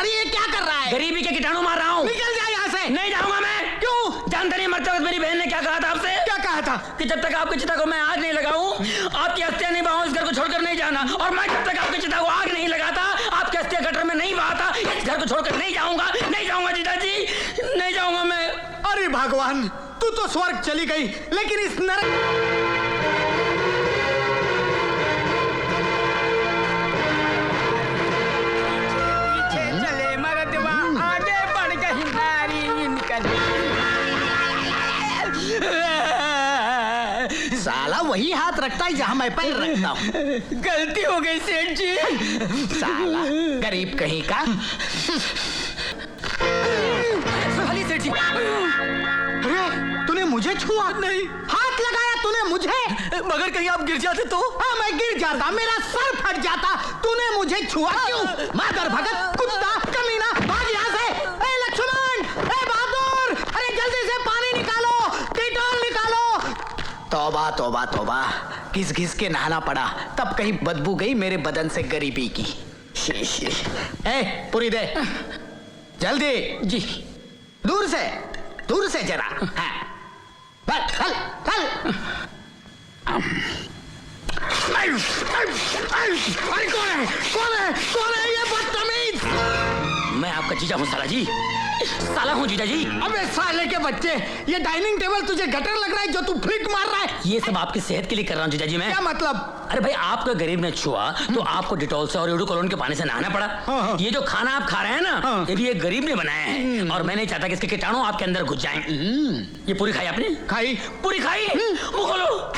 अरे ये क्या कर रहा है? गरीबी के कीटाणु मार रहा हूँ। निकल जा यहाँ से। नहीं जाऊंगा मैं। क्यों? जानते नहीं मरते वक्त मेरी बहन ने क्या कहा था आपसे? क्या कहा था? कि जब तक आपकी चिता को मैं आग नहीं लगाऊं, आपकी अस्थियां नहीं बहाऊं, इस घर को छोड़कर नहीं जाना। और मैं जब तक आपकी चिता को आग नहीं लगाता, आपकी अस्थियां गटर में नहीं बहाता, इस घर को छोड़कर नहीं जाऊंगा। नहीं जाऊंगा जीजा जी, नहीं जाऊंगा मैं। अरे भगवान, तू तो स्वर्ग चली गई, लेकिन इस नरक साला वही हाथ रखता है जहां मैं पैर रखता हूँ। गलती हो गई सेठ जी। साला गरीब कहीं का। सेठ जी। अरे तूने मुझे छुआ? नहीं। हाथ लगाया तूने मुझे? मगर कहीं आप गिर जाते तो? हाँ मैं गिर जाता, मेरा सर फट जाता। तूने मुझे छुआ क्यों? मादर भगत, कुत्ता, कमीना, भाग यहाँ से। ए लक्ष्मण, ए बहादुर, अरे जल्दी से पानी निकालो, डेटॉल निकालो। तौबा तौबा तौबा, घिस घिस के नहाना पड़ा, तब कहीं बदबू गई मेरे बदन से गरीबी की। शीश। ए पूरी दे जल्दी। जी। दूर से जरा। हाँ। चल चल। अरे कौन है ये बदतमीज? मैं आपका जीजा हूँ साला जी। साला हूँ जीजा जी। अबे साले के बच्चे, ये डाइनिंग टेबल तुझे गटर लग रहा है जो तू फ्लिक मार रहा है? ये सब आपकी सेहत के लिए कर रहा हूँ जीजा जी मैं। क्या मतलब? अरे भाई आपका गरीब ने छुआ तो आपको डिटॉल से और एडुकोलोन के पानी से नहाना पड़ा। हाँ। ये जो खाना आप खा रहे हैं ना, हाँ। ये भी एक गरीब ने बनाया है और मैं नहीं चाहता कि इसके कीटाणु आपके अंदर घुस जाएं। ये पूरी खाई आपने? खाई। पूरी खाई? मुंह खोलो।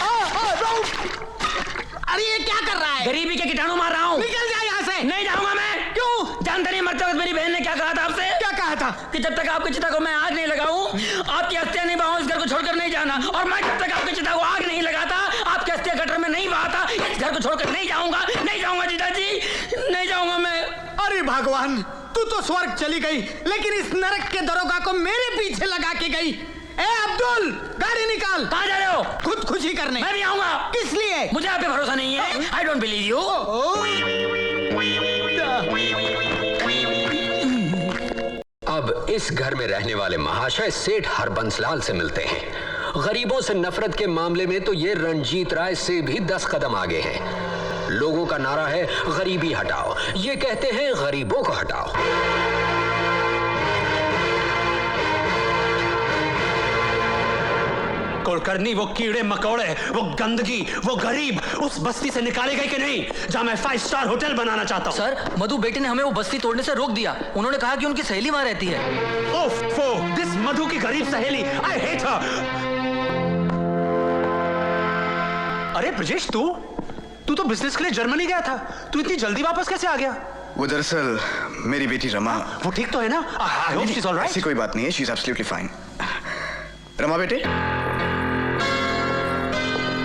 अरे ये क्या कर रहा है? गरीबी के कीटाणु मार रहा हूँ। निकल जा यहाँ से। नहीं जाऊंगा मैं। क्यों? जानते नहीं मरते वक्त मेरी बहन ने क्या कहा था आपसे? क्या कहा था? कि जब तक आपकी चिता को मैं आग नहीं लगाऊं, आपकी अस्थियां नहीं बहाऊं, इस घर को छोड़कर नहीं जाना। और मैं जब तक आपकी चिता को आग नहीं लगाता, आपकी अस्थियां गटर में नहीं बहाता, इस घर को छोड़कर नहीं जाऊंगा। नहीं जाऊंगा जीजा जी, नहीं जाऊंगा मैं। अरे भगवान, तू तो स्वर्ग चली गई, लेकिन इस नरक के दरोगा को मेरे पीछे लगा के गई। ए अब्दुल, गाड़ी निकाल। कहाँ जा रहे हो? खुद खुशी करने। मैं भी आऊंगा। किस लिए? मुझे आप पे भरोसा नहीं है। I don't believe you. अब इस घर में रहने वाले महाशय सेठ हरबंसलाल से मिलते हैं। गरीबों से नफरत के मामले में तो ये रणजीत राय से भी 10 कदम आगे हैं। लोगों का नारा है गरीबी हटाओ, ये कहते हैं गरीबों को हटाओ। कुलकर्णी, वो कीड़े मकोड़े, वो गंदगी, वो गरीब उस बस्ती से निकाले गए कि नहीं जहां मैं 5 स्टार होटल बनाना चाहता हूं? सर, मधु बेटे ने हमें वो बस्ती तोड़ने से रोक दिया। उन्होंने कहा कि उनकी सहेली वहां रहती है। ओफो, दिस मधु की गरीब सहेली, आई हेट हर। अरे ब्रजेश, तू तो बिजनेस के लिए जर्मनी गया था, तू इतनी जल्दी वापस कैसे आ गया? वो दरअसल मेरी बेटी रमा। वो ठीक तो है ना? I hope she is alright. ऐसी कोई बात नहीं है, she is absolutely fine. Rama बेटे।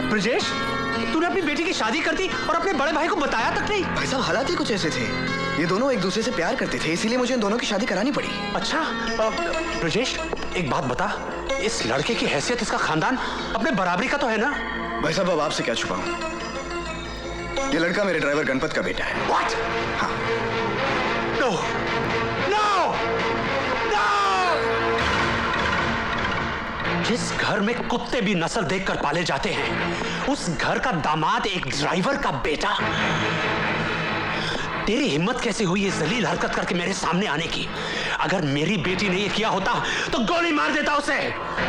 ब्रजेश, तूने अपनी बेटी की शादी कर दी और अपने बड़े भाई को बताया तक नहीं? भाई साहब, हालात ही कुछ ऐसे थे, ये दोनों एक दूसरे से प्यार करते थे, इसीलिए मुझे इन दोनों की शादी करानी पड़ी। अच्छा ब्रजेश, एक बात बता, इस लड़के की हैसियत, इसका खानदान अपने बराबरी का तो है ना? भाई साहब, अब आपसे क्या छुपाऊं, ये लड़का मेरे ड्राइवर गणपत का बेटा है। What? हाँ। No! No! No! जिस घर में कुत्ते भी नस्ल देखकर पाले जाते हैं, उस घर का दामाद एक ड्राइवर का बेटा। तेरी हिम्मत कैसे हुई ये जलील हरकत करके मेरे सामने आने की? अगर मेरी बेटी ने ये किया होता तो गोली मार देता उसे,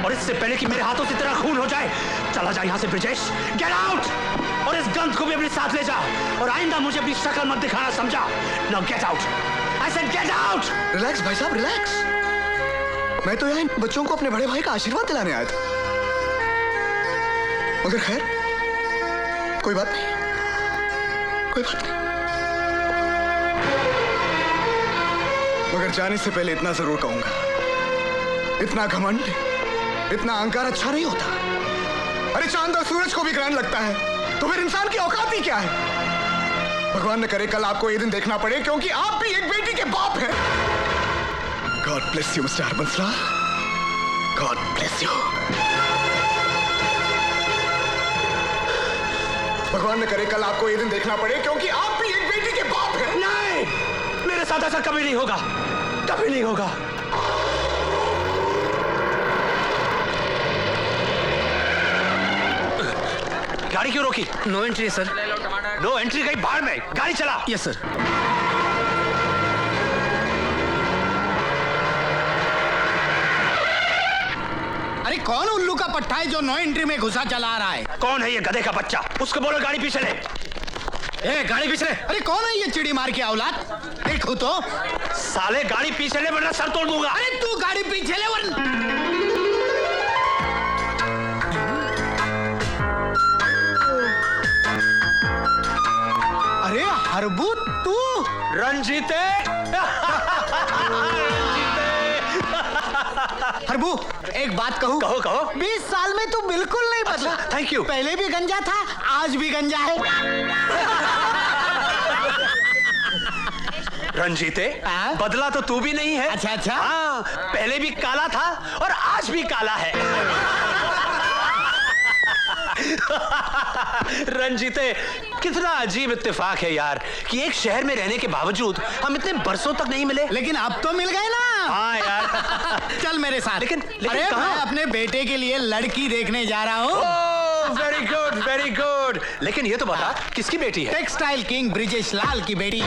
और इससे पहले कि मेरे हाथों से तेरा खून हो जाए। चला जा यहां से ब्रजेश, गेट आउट। और इस गंध को भी अपने साथ ले जा, और आइंदा मुझे अपनी शक्ल मत दिखाना, समझा? Now get out. I said get out. Relax भाई साहब, रिलैक्स। मैं तो यहाँ इन बच्चों को अपने बड़े भाई का आशीर्वाद दिलाने आया था, मगर खैर कोई बात नहीं, कोई बात नहीं। मगर जाने से पहले इतना जरूर कहूंगा, इतना घमंड, इतना अहंकार अच्छा नहीं होता। अरे चांद और सूरज को भी ग्रहण लगता है, तो फिर इंसान की औकात ही क्या है? भगवान न करे कल आपको ये दिन देखना पड़े, क्योंकि आप भी एक बेटी के बाप हैं। God bless you, Mr. हरबंसलाल। God bless you. भगवान न करे कल आपको ये दिन देखना पड़े, क्योंकि आप भी एक बेटी के बाप हैं। नहीं, मेरे साथ ऐसा कभी नहीं होगा, कभी नहीं होगा। गाड़ी क्यों रोकी? नो एंट्री है सर। नो एंट्री कहीं बाहर में, गाड़ी चला। Yes sir. अरे कौन उल्लू का पट्टा है जो नो एंट्री में घुसा चला रहा है? कौन है ये गधे का बच्चा? उसको बोलो गाड़ी पीछे ले। ए, गाड़ी पीछे ले। अरे कौन है ये चिड़ी मार के औलाद? देखो तो। साले गाड़ी पीछे ले वरना सर तोड़ दूंगा। अरे तू गाड़ी पीछे ले वरना। अरे हरबू तू। रंजीते। हरबू एक बात कहूँ? कहो कहो। 20 साल में तू बिल्कुल नहीं बदला। Thank you. पहले भी गंजा था, आज भी गंजा है। रंजीते, हाँ? बदला तो तू भी नहीं है। अच्छा अच्छा। हाँ, पहले भी काला था और आज भी काला है। रंजीते, कितना अजीब इत्तेफाक है यार कि एक शहर में रहने के बावजूद हम इतने बरसों तक नहीं मिले। लेकिन अब तो मिल गए ना। हाँ यार। चल मेरे साथ। लेकिन अरे कहाँ? मैं अपने बेटे के लिए लड़की देखने जा रहा हूँ। Very good very good. लेकिन ये तो बता, किसकी बेटी है? टेक्सटाइल किंग ब्रिजेश लाल की बेटी।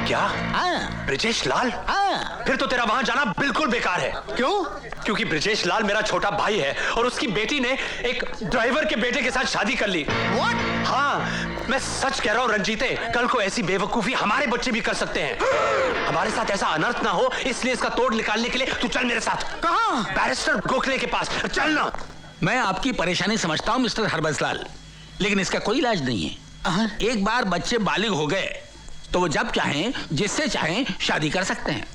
क्या? हाँ ब्रिजेश लाल? हाँ। फिर तो तेरा वहां जाना बिल्कुल बेकार है। क्यों? क्योंकि ब्रिजेश लाल मेरा छोटा भाई है और उसकी बेटी ने एक ड्राइवर के बेटे के साथ शादी कर ली। What? हाँ, मैं सच कह रहा हूँ रंजीते, कल को ऐसी बेवकूफी हमारे बच्चे भी कर सकते हैं। हमारे साथ ऐसा अनर्थ ना हो, इसलिए इसका तोड़ निकालने के लिए तू चल मेरे साथ। कहाँ? बैरिस्टर गोखले के पास चल ना। मैं आपकी परेशानी समझता हूँ मिस्टर हरबंसलाल, लेकिन इसका कोई इलाज नहीं है। एक बार बच्चे बालिग हो गए तो वो जब चाहें जिससे चाहें शादी कर सकते हैं,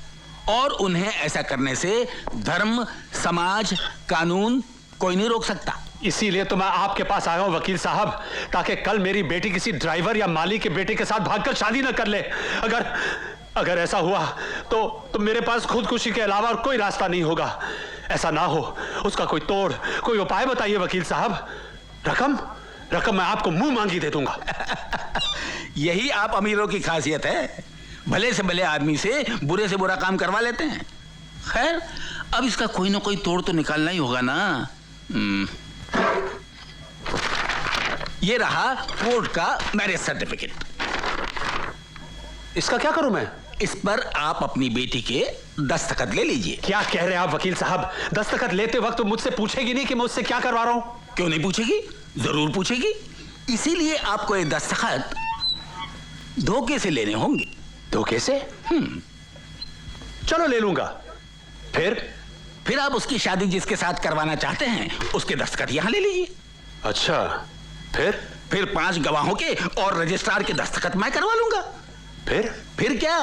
और उन्हें ऐसा करने से धर्म, समाज, कानून कोई नहीं रोक सकता। इसीलिए तो मैं आपके पास आया हूं वकील साहब, ताकि कल मेरी बेटी किसी ड्राइवर या माली के बेटे के साथ भागकर शादी न कर ले। अगर ऐसा हुआ तो मेरे पास खुदकुशी के अलावा और कोई रास्ता नहीं होगा। ऐसा ना हो, उसका कोई तोड़, कोई उपाय बताइए वकील साहब। रकम मैं आपको मुंह मांगी दे दूंगा। यही आप अमीरों की खासियत है, भले से भले आदमी से बुरे से बुरा काम करवा लेते हैं। खैर, अब इसका कोई ना कोई तोड़ तो निकालना ही होगा ना। ये रहा कोर्ट का मैरिज सर्टिफिकेट। इसका क्या करूं मैं? इस पर आप अपनी बेटी के दस्तखत ले लीजिए। क्या कह रहे हैं आप वकील साहब? दस्तखत लेते वक्त मुझसे पूछेगी नहीं कि मैं उससे क्या करवा रहा हूं? क्यों नहीं पूछेगी? जरूर पूछेगी। इसीलिए आपको ये दस्तखत धोखे से लेने होंगे। धोखे से? चलो ले लूंगा। फिर आप उसकी शादी जिसके साथ करवाना चाहते हैं उसके दस्तखत यहां ले लीजिए। अच्छा, फिर 5 गवाहों के और रजिस्ट्रार के दस्तखत मैं करवा लूंगा। फिर क्या?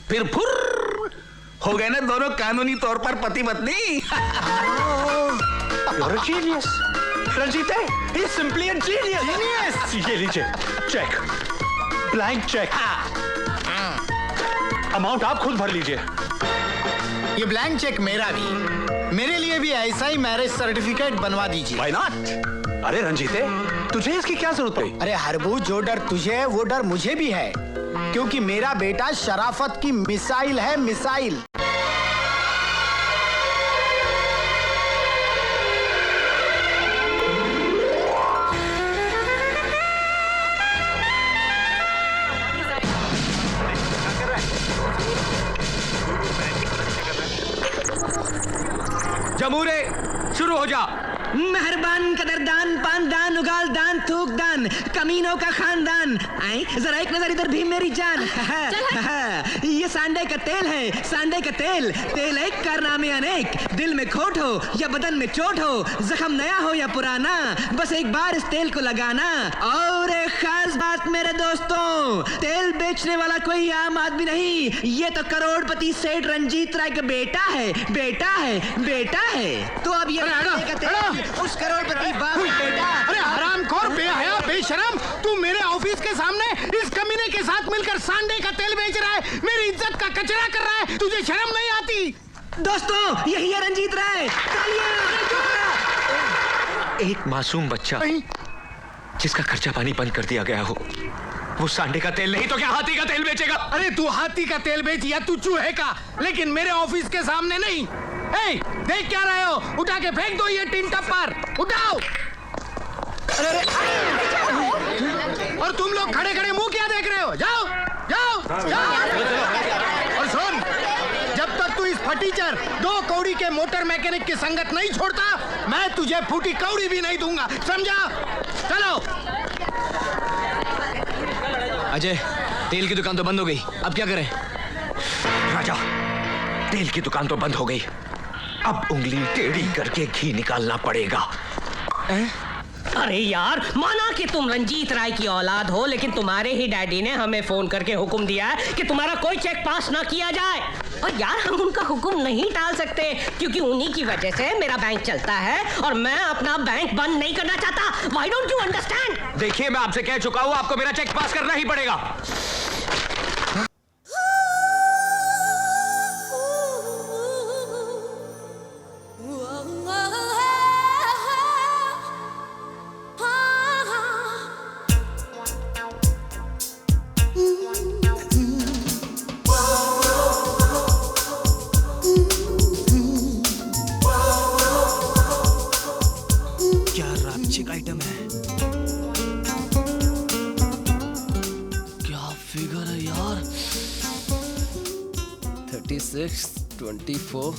फिर फुर्र हो गए ना दोनों कानूनी तौर पर पति पत्नी। You're a genius, रंजीते, he's simply a genius. ये लीजिए चेक, ब्लैंक चेक। अमाउंट आप खुद भर लीजिए। ये ब्लैंक चेक मेरा भी, मेरे लिए भी ऐसा ही मैरिज सर्टिफिकेट बनवा दीजिए। Why not? अरे रंजीते, तुझे इसकी क्या जरूरत पड़ी? अरे हरबू, जो डर तुझे है वो डर मुझे भी है, क्योंकि मेरा बेटा शराफत की मिसाइल है, मिसाइल। जमूरे शुरू हो जा। मेहरबान, कदरदान, पानदान, उगाल दान, थूक दान, कमीनों का खानदान। आई जरा एक नजर इधर भी मेरी जान। ये सांडे का तेल है, सांडे का तेल। तेल एक कारनामे अनेक, दिल में खोट हो या बदन में चोट हो, जख्म नया हो या पुराना, बस एक बार इस तेल को लगाना। और एक खास बात मेरे दोस्तों, तेल बेचने वाला कोई आम आदमी नहीं, ये तो करोड़पति सेठ रंजीत राय का बेटा है, बेटा है, बेटा है। तो अब ये का तेल उस करोड़पति बाप का बेटा। अरे हरामखोर, बेहया, बेशरम, तू मेरे ऑफिस के सामने इस कमीने के साथ मिलकर सांडे का तेल बेच रहा है, मेरी इज्जत का कचरा कर रहा है, तुझे शर्म नहीं आती? दोस्तों, यही है रंजीत राय। एक मासूम बच्चा जिसका खर्चा पानी बंद कर दिया गया हो, वो सांडे का तेल नहीं तो क्या हाथी का तेल बेचेगा? अरे तू हाथी का तेल बेच या तू चूहे का, लेकिन मेरे ऑफिस के सामने नहीं। ए, देख क्या रहे हो? उठा के फेंक दो ये टिन टप्पर, उठाओ। अरे और तुम लोग खड़े खड़े मुंह क्या देख रहे हो? जाओ जाओ जाओ। और सुन, जब तक तू इस फटीचर 2 कौड़ी के मोटर मैकेनिक की संगत नहीं छोड़ता, मैं तुझे फूटी कौड़ी भी नहीं दूंगा, समझा? चलो। अजय, तेल की दुकान तो बंद हो गई, अब क्या करें? राजा, तेल की दुकान तो बंद हो गई, अब उंगली टेढ़ी करके घी निकालना पड़ेगा। अरे यार, माना कि तुम रंजीत राय की औलाद हो, लेकिन तुम्हारे ही डैडी ने हमें फोन करके हुक्म दिया है कि तुम्हारा कोई चेक पास ना किया जाए। और यार, हम उनका हुक्म नहीं टाल सकते, क्योंकि उन्हीं की वजह से मेरा बैंक चलता है और मैं अपना बैंक बंद नहीं करना चाहता। Why don't you understand? देखिए, मैं आपसे कह चुका हूं, आपको मेरा चेक पास करना ही पड़ेगा। क्या रापचिक आइटम है, क्या फिगर है यार। 36, 24,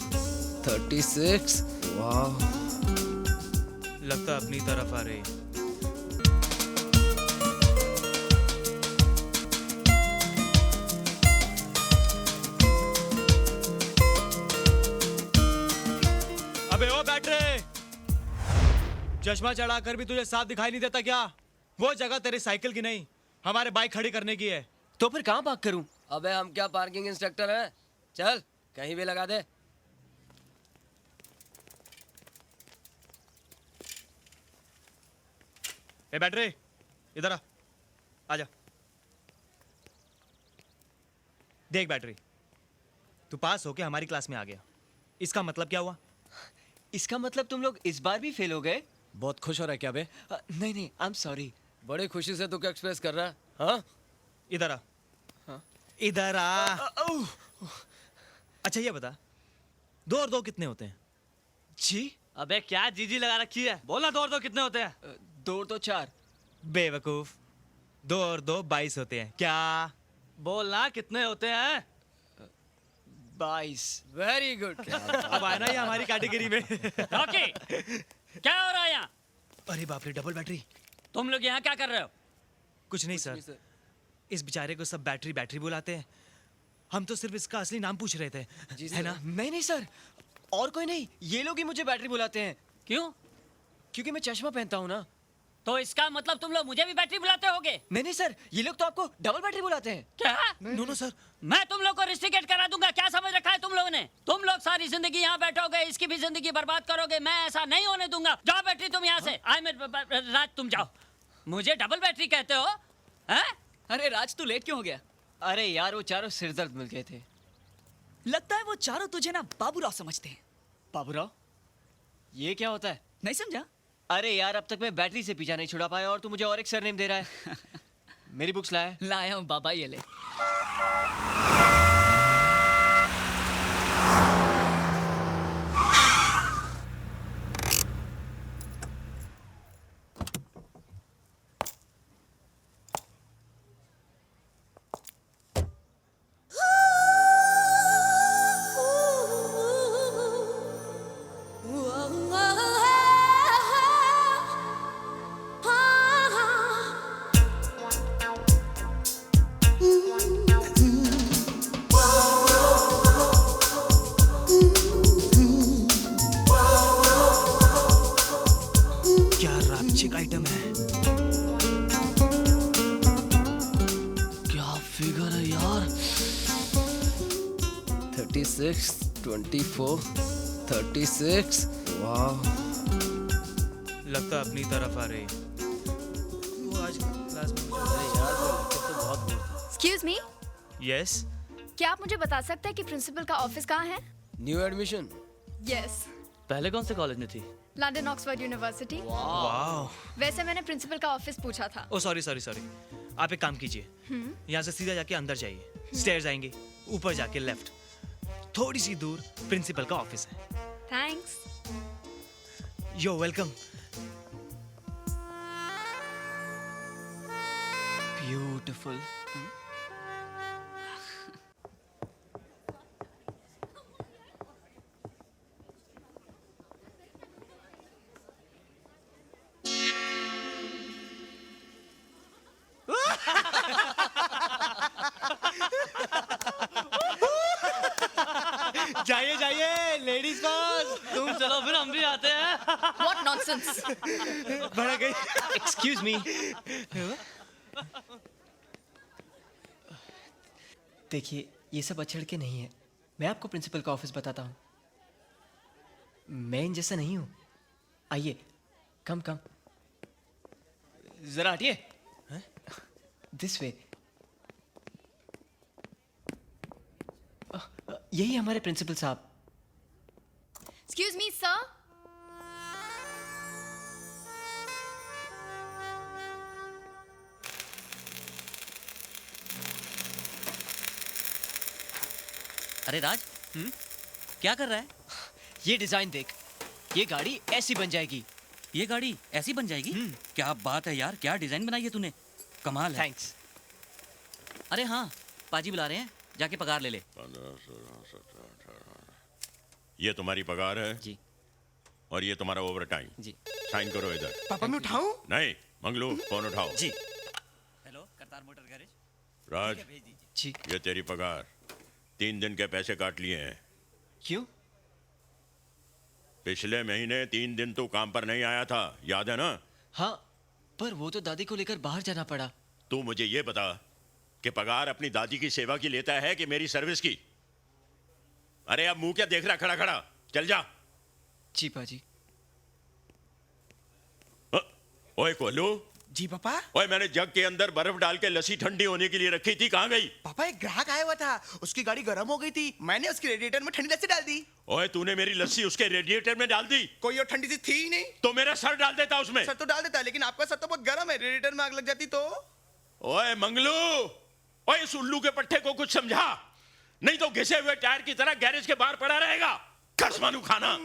36, वाह। लगता अपनी तरफ आ रही। अबे ओ बैटरे, चश्मा चढ़ाकर भी तुझे साफ दिखाई नहीं देता क्या? वो जगह तेरी साइकिल की नहीं, हमारे बाइक खड़ी करने की है। तो फिर कहाँ पार्क करूं? अबे हम क्या पार्किंग इंस्ट्रक्टर हैं? चल कहीं भी लगा दे। ए बैटरे, इधर आ, आजा। देख बैटरी, तू पास होके हमारी क्लास में आ गया, इसका मतलब क्या हुआ? इसका मतलब तुम लोग इस बार भी फेल हो गए? बहुत खुश हो रहा है क्या बे? नहीं नहीं, आई एम सॉरी। बड़ी खुशी से तू क्या एक्सप्रेस कर रहा है? हाँ? इधर आ। इधर आ। अच्छा ये बता, 2 और 2 कितने होते हैं? जी? अबे क्या जीजी लगा रखी है? बोला 2 और 2 कितने होते हैं? 2 और 2 4। बेवकूफ, 2 और 2 22 होते हैं। क्या? बोलना कितने होते हैं? 22। Very good. अब आया ना ये हमारी कैटेगरी में। रॉकी, क्या हो रहा है यहाँ? अरे बाप रे, डबल बैटरी। तुम लोग यहाँ क्या कर रहे हो? कुछ नहीं सर, इस बेचारे को सब बैटरी बैटरी बुलाते हैं, हम तो सिर्फ इसका असली नाम पूछ रहे थे, है ना? नहीं नहीं सर, और कोई नहीं, ये लोग ही मुझे बैटरी बुलाते हैं। क्यों? क्योंकि मैं चश्मा पहनता हूँ ना। तो इसका मतलब तुम लोग मुझे भी बैटरी बुलाते होगे? नहीं नहीं सर, ये लोग तो आपको डबल बैटरी बुलाते हैं। क्या? नो नो सर, मैं तुम लोग को रिस्ट्रिकेट करा दूंगा, क्या समझ रखा है तुम लोगों ने? तुम लोग सारी जिंदगी यहाँ बैठोगे, इसकी भी जिंदगी बर्बाद करोगे, मैं ऐसा नहीं होने दूंगा। जाओ बैटरी तुम यहाँ से। राज तुम जाओ। मुझे डबल बैटरी कहते हो? हैं? अरे राज, तू लेट क्यों हो गया? अरे यार, वो चारों सिरदर्द मिल गए थे। लगता है वो चारों तुझे ना बाबूराव समझते हैं। बाबूराव? ये क्या होता है? नहीं समझा? अरे यार, अब तक मैं बैटरी से पीछा नहीं छुड़ा पाया और तू मुझे और एक सरनेम दे रहा है। मेरी बुक्स लाया? लाया हूँ बाबा, ये ले। क्या रापचिक आइटम है, क्या फिगर है यार। 36, 24, 36, वाह। लगता अपनी तरफ आ रही। वो आज क्लास में एक्सक्यूज मी, यस। क्या आप मुझे बता सकते हैं कि प्रिंसिपल का ऑफिस कहाँ है? New admission. यस, पहले कौन से कॉलेज में थी? London Oxford university. वाह। वैसे मैंने प्रिंसिपल का ऑफिस पूछा था। ओ सॉरी सॉरी सॉरी, आप एक काम कीजिए, यहाँ से सीधा जाके अंदर जाइए, स्टेयर्स आएंगे, ऊपर जाके लेफ्ट, थोड़ी सी दूर प्रिंसिपल का ऑफिस है। थैंक्स। You're welcome. ब्यूटीफुल। जाइए जाइए, लेडीज फर्स्ट। तुम चलो फिर हम भी आते हैं। What nonsense! बढ़ गई। Excuse me. देखिए, ये सब अछड़ के नहीं है। मैं आपको प्रिंसिपल का ऑफिस बताता हूँ। मैं इन जैसा नहीं हूँ। आइए, कम कम। जरा हटिए। This way. यही हमारे प्रिंसिपल साहब। Excuse me, sir. अरे राज, क्या कर रहा है? ये डिजाइन देख, ये गाड़ी ऐसी बन जाएगी। ये गाड़ी ऐसी बन जाएगी? क्या बात है यार, क्या डिजाइन बनाई है तूने, कमाल है। थैंक्स। अरे हाँ, पाजी बुला रहे हैं, जाके पगार ले ले। 15, 16, 17, 18। ये तुम्हारी पगार है जी। और ये तुम्हारा ओवर टाइम जी। साइन करो इधर। पापा मैं उठाऊं? नहीं, मंगलू फोन उठाओ। जी। Hello, Kartar motor garage. Raj, भेज दीजिए। जी। ये तेरी पगार, 3 दिन के पैसे काट लिए हैं। क्यों? पिछले महीने 3 दिन तू काम पर नहीं आया था, याद है ना? हाँ, पर वो तो दादी को लेकर बाहर जाना पड़ा। तू मुझे ये बता कि पगार अपनी दादी की सेवा की लेता है कि मेरी सर्विस की? अरे अब मुंह क्या देख रहा खड़ा खड़ा, चल जा। जी पाजी। ओए कोल्लू। जी पापा। ओए, मैंने जग के अंदर बर्फ डाल के लस्सी ठंडी होने के लिए रखी थी, कहाँ गई? पापा एक ग्राहक आया हुआ था, उसकी गाड़ी गर्म हो गई थी, मैंने उसके रेडिएटर में ठंडी लस्सी डाल दी। ओए, तूने मेरी लस्सी उसके रेडिएटर में डाल दी? कोई और ठंडी सी थी ही नहीं। तो मेरा सर डाल देता उसमें। सर तो डाल देता, लेकिन आपका सर तो बहुत गर्म है, रेडिएटर में आग लग जाती तो। ओए मंगलू, ओए इस उल्लू के पट्टे को कुछ समझा, नहीं तो घिसे हुए टायर की तरह गैरेज के बाहर पड़ा रहेगा। कसमानू खाना।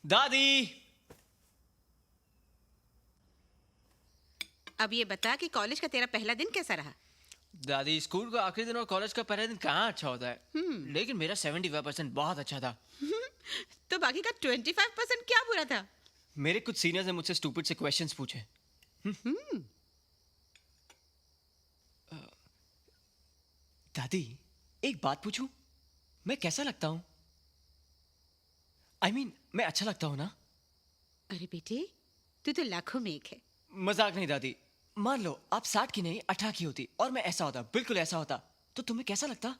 दादी। अब ये बता कि कॉलेज का तेरा पहला दिन कैसा रहा? दादी, स्कूल का आखिरी दिन और कॉलेज का पहला दिन कहाँ अच्छा होता है। लेकिन मेरा 75% बहुत अच्छा था। तो बाकी का 25% क्या बुरा था? मेरे कुछ सीनियर्स ने मुझसे स्टूपिड से क्वेश्चंस पूछे। दादी, एक बात पूछूं? मैं कैसा लगता हूं? I mean, मैं अच्छा लगता हूं ना? अरे बेटे, तू तो लाखों में एक है। मजाक नहीं दादी। मान लो आप 60 की नहीं 18 की होती और मैं ऐसा होता, बिल्कुल ऐसा होता, तो तुम्हें कैसा लगता?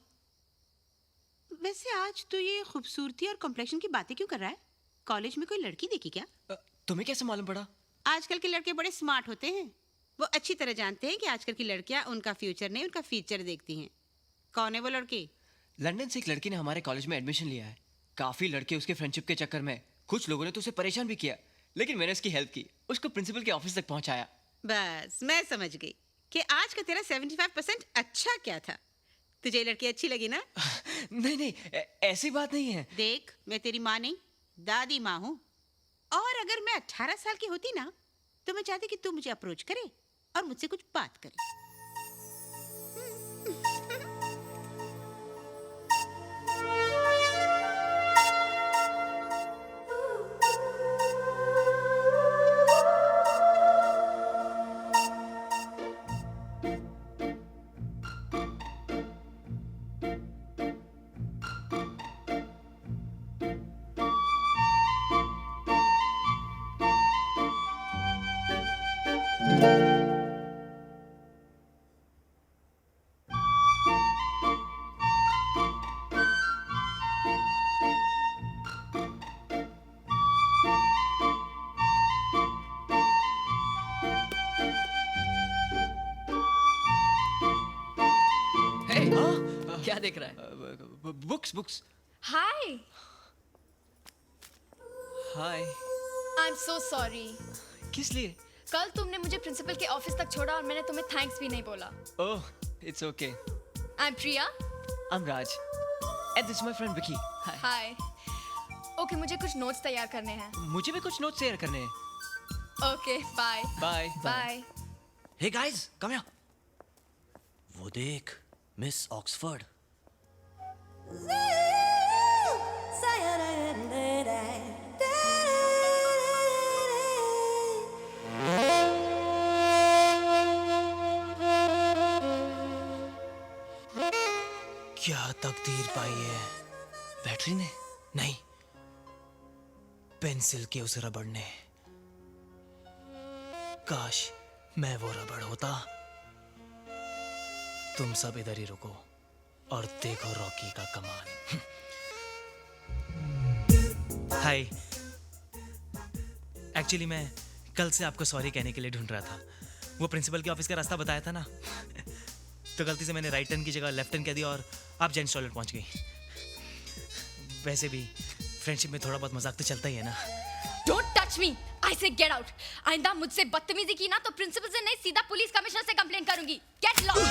वैसे आज तो ये खूबसूरती और कॉम्प्लेक्शन की बातें क्यों कर रहा है? कॉलेज में कोई लड़की देखी क्या? तुम्हें कैसे मालूम पड़ा? आजकल के लड़के बड़े स्मार्ट होते हैं। वो अच्छी तरह जानते हैं कि आजकल की लड़कियां उनका फ्यूचर नहीं, उनका फीचर देखती हैं। कौन है वो लड़की? लंदन से एक लड़की ने हमारे कॉलेज में एडमिशन लिया है। काफी लड़के उसके फ्रेंडशिप के चक्कर में, कुछ लोगों ने तो उसे परेशान भी किया, लेकिन मैंने उसकी हेल्प की, उसको प्रिंसिपल के ऑफिस तक पहुंचाया। बस मैं समझ गई कि आज का तेरा 75% अच्छा क्या था। तुझे ये लड़की अच्छी लगी ना? नहीं नहीं, ऐसी बात नहीं है। देख, मैं तेरी माँ नहीं, दादी माँ हूँ। और अगर मैं 18 साल की होती ना, तो मैं चाहती कि तू मुझे अप्रोच करे और मुझसे कुछ बात करे। देख रहा है? Books books. Hi. Hi. I am so sorry. किस लिए? कल तुमने मुझे प्रिंसिपल के ऑफिस तक छोड़ा और मैंने तुम्हें थैंक्स भी नहीं बोला। Oh, it's okay. I am Priya. I am Raj. And this is my friend Vicky. Hi. Hi. Okay, मुझे कुछ नोट्स तैयार करने हैं। मुझे भी कुछ नोट्स शेयर करने हैं। Okay, bye. Bye. Bye. Hey guys, come here. वो देख, मिस ऑक्सफोर्ड। क्या तकदीर पाई है बैटरी ने? नहीं, पेंसिल के उस रबड़ ने। काश मैं वो रबड़ होता। तुम सब इधर ही रुको और देखो रॉकी का कमाल। हाय, एक्चुअली मैं कल से आपको सॉरी कहने के लिए ढूंढ रहा था। वो प्रिंसिपल के ऑफिस का रास्ता बताया था ना, तो गलती से मैंने राइट टर्न की जगह लेफ्ट टर्न कह दिया और आप जेंट्स टॉयलेट पहुंच गई। वैसे भी फ्रेंडशिप में थोड़ा बहुत मजाक तो चलता ही है ना। डोंट टच मी, आई से गेट आउट। आइंदा मुझसे बदतमीजी की ना तो प्रिंसिपल से नहीं सीधा पुलिस कमिश्नर से कंप्लेंट करूंगी। Get lost.